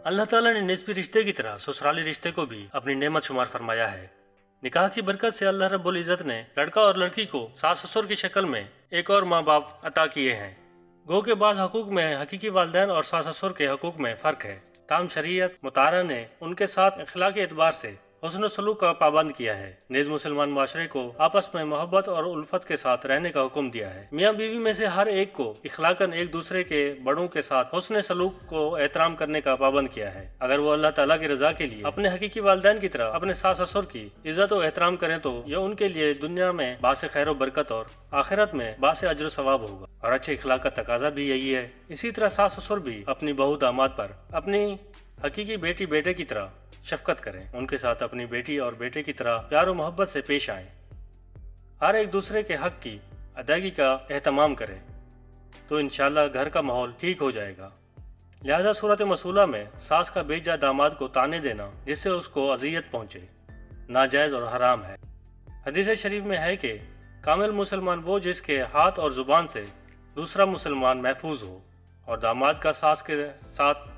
اللہ ताला ने निस्बी रिश्ते की तरह ससुराली रिश्ते को भी अपनी नेमत शुमार फरमाया है। निकाह की बरकत से अल्लाह रब्बुल इज़्ज़त ने लड़का और लड़की को सास ससुर की शक्ल में एक और माँ बाप अता किए हैं। गो के बाज़ हकूक़ में हकीकी वालिदैन और सास ससुर के हकूक़ में फ़र्क है, ताम शरीयत मुतारा ने उनके साथ अखलाक़ी एतबार से हुस्न सलूक का पाबंद किया है। नेज़ मुसलमान माशरे को आपस में मोहब्बत और उल्फत के साथ रहने का हुक्म दिया है। मियाँ बीवी में से हर एक को इखलाकन एक दूसरे के बड़ों के साथ हुस्न सलूक को एहतराम करने का पाबंद किया है। अगर वो अल्लाह ताला की रज़ा के लिए अपने हकीकी वालिदैन की तरह अपने सास ससुर की इज्जत और एहतराम करें तो यह उनके लिए दुनिया में बासे खैर व बरकत और आखिरत में बासे अजर सवाब होगा। और अच्छे इखलाक का तकाजा भी यही है। इसी तरह सास ससुर भी अपनी बहू दामाद पर अपनी हकीकी बेटी बेटे की तरह शफकत करें, उनके साथ अपनी बेटी और बेटे की तरह प्यार और मोहब्बत से पेश आएं, हर एक दूसरे के हक की अदायगी का एहतमाम करें, तो इंशाअल्लाह घर का माहौल ठीक हो जाएगा। लिहाजा सूरत मसूला में सास का बेजा दामाद को ताने देना जिससे उसको अजियत पहुँचे नाजायज़ और हराम है। हदीस शरीफ में है कि कामिल मुसलमान वो जिसके हाथ और ज़ुबान से दूसरा मुसलमान महफूज हो, और दामाद का सास के साथ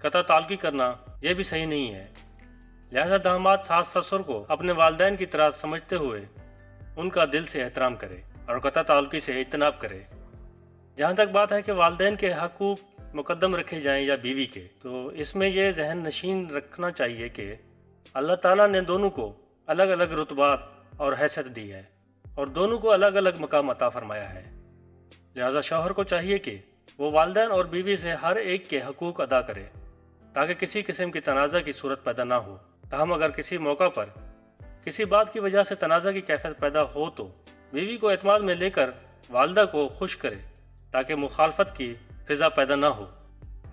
कता ताल्लुकी करना यह भी सही नहीं है। लिहाजा दामाद सास ससुर को अपने वालिदैन की तरह समझते हुए उनका दिल से एहतराम करे और कता ताल्लुकी से इज्तनाब करे। जहाँ तक बात है कि वालिदैन के हकूक़ मुकद्दम रखे जाएं या बीवी के, तो इसमें यह जहन नशीन रखना चाहिए कि अल्लाह ताला ने दोनों को अलग अलग रुतबात और हैसियत दी है और दोनों को अलग अलग मकाम अता फरमाया है। लिहाजा शौहर को चाहिए कि वो वालिदैन और बीवी से हर एक के हकूक़ अदा करे ताकि किसी किस्म की तनाज़ा की सूरत पैदा ना हो। ताहम अगर किसी मौका पर किसी बात की वजह से तनाज़ा की कैफियत पैदा हो तो बीवी को एतमाद में लेकर वालदा को खुश करे ताकि मुखालफत की फ़िज़ा पैदा ना हो।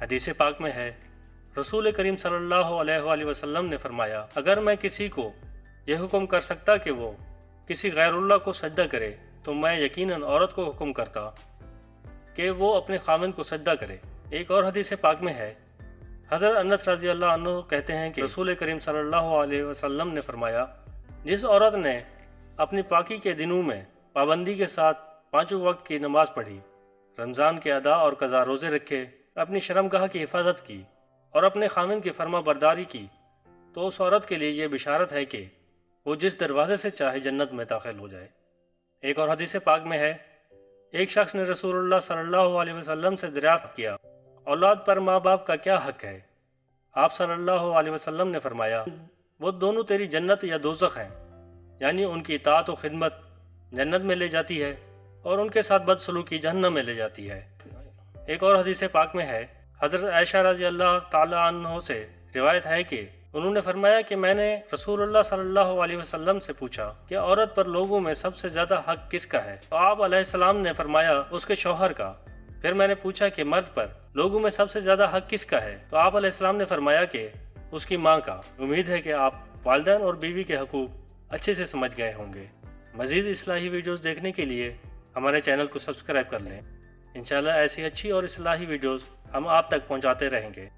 हदीस पाक में है, रसूल करीम सल्लल्लाहु अलैहि वसल्लम ने फरमाया, अगर मैं किसी को यह हुक्म कर सकता कि वो किसी गैरुल्लाह को सजदा करे तो मैं यकीनन औरत को हुक्म करता कि वो अपने खामिद को सजदा करे। एक और हदीस पाक में है, हज़रत अनस रज़ी अल्लाह अन्हु कहते हैं कि रसूल करीम सल्लल्लाहु अलैहि वसल्लम ने फरमाया, जिस औरत ने अपनी पाकी के दिनों में पाबंदी के साथ पाँचों वक्त की नमाज पढ़ी, रमज़ान के अदा और कज़ा रोज़े रखे, अपनी शर्मगाह की हिफाजत की और अपने खामिद की फरमा बरदारी की, तो उस औरत के लिए यह बिशारत है कि वो जिस दरवाज़े से चाहे जन्नत में दाखिल हो जाए। एक और हदीस पाक में है, एक शख्स ने रसूलुल्लाह सल्लल्लाहु अलैहि वसल्लम से दरियाफ्त किया, औलाद पर माँ बाप का क्या हक है? आप सल्लल्लाहु अलैहि वसल्लम ने फरमाया, वो दोनों तेरी जन्नत या दोज़ख हैं, यानी उनकी इताअत और खिदमत जन्नत में ले जाती है और उनके साथ बदसलूकी जहन्नम में ले जाती है। एक और हदीस पाक में है, हज़रत आयशा रज़ी अल्लाह ताला अन्हा से रिवायत है कि उन्होंने फरमाया कि मैंने रसूलुल्लाह सल्लल्लाहु अलैहि वसल्लम से पूछा कि औरत पर लोगों में सबसे ज़्यादा हक किसका है? तो आप अलैहिस्सलाम ने फरमाया, उसके शौहर का। फिर मैंने पूछा कि मर्द पर लोगों में सबसे ज़्यादा हक किसका है? तो आप अलैहिस्सलाम ने फरमाया कि उसकी माँ का। उम्मीद है कि आप वालिदैन और बीवी के हकूक़ अच्छे से समझ गए होंगे। मज़ीद इस्लाही वीडियोज़ देखने के लिए हमारे चैनल को सब्सक्राइब कर लें। इंशाअल्लाह ऐसी अच्छी और इस्लाही वीडियोज़ हम आप तक पहुँचाते रहेंगे।